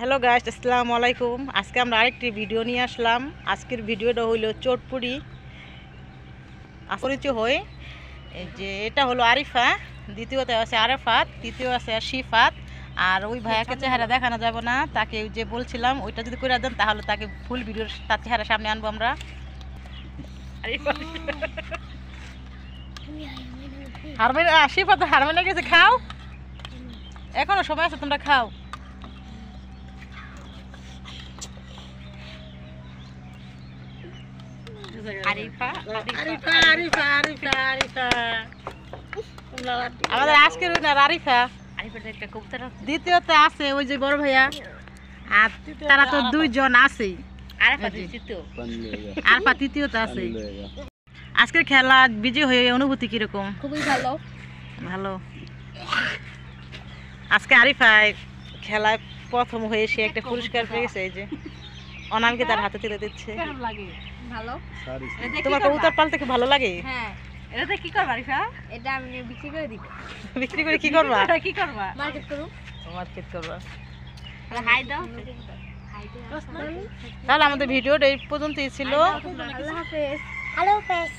Hello guys, আসসালামু আলাইকুম। আজকে আমরা আরেকটি ভিডিও নিয়ে আসলাম। আজকের ভিডিওটা হইল চটপুরি পরিচয় হয়ে এই যে এটা হলো আরিফা, দ্বিতীয়তে আছে আরাফাত, তৃতীয় আছে শিফাত। আর ওই ভাইয়াকে চেহারা দেখানো যাবে না, তাকে যে বলছিলাম ওইটা যদি করে দেন তাহলে তাকে ফুল ভিডিওর তার চেহারা সামনে আনবো আমরা। শিফাত হারমোনিয়াম গেছে, খাও, এখনো সময় আছে, তোমরা খাও। আমাদের আজকের আরিফা, দ্বিতীয়তে আছে ওই যে বড় ভাইয়া, আর তারা তো দুইজন আছেই। আরফা তৃতীয়তে আছে। আজকের খেলা বিজয় হয়ে অনুভূতি কিরকম? খুবই ভালো। ভালো। আজকে আরিফা খেলায় প্রথম হয়ে সে একটা পুরস্কার পেয়েছে, এই যে অনামকে তার হাতে তুলে দিচ্ছে। ভালো। তোমার কবুতর পালতে খুব ভালো লাগে? হ্যাঁ। এটাতে কি করবা আরিফা? এটা আমি বিক্রি করে দিব। বিক্রি করে কি করবা? কি করবা? মার্কেট করব। মার্কেট করবা। হাই দাও। তাহলে আমাদের ভিডিওটা এই পর্যন্তই ছিল। আল্লাহ হাফেজ। হ্যালো হাফেজ।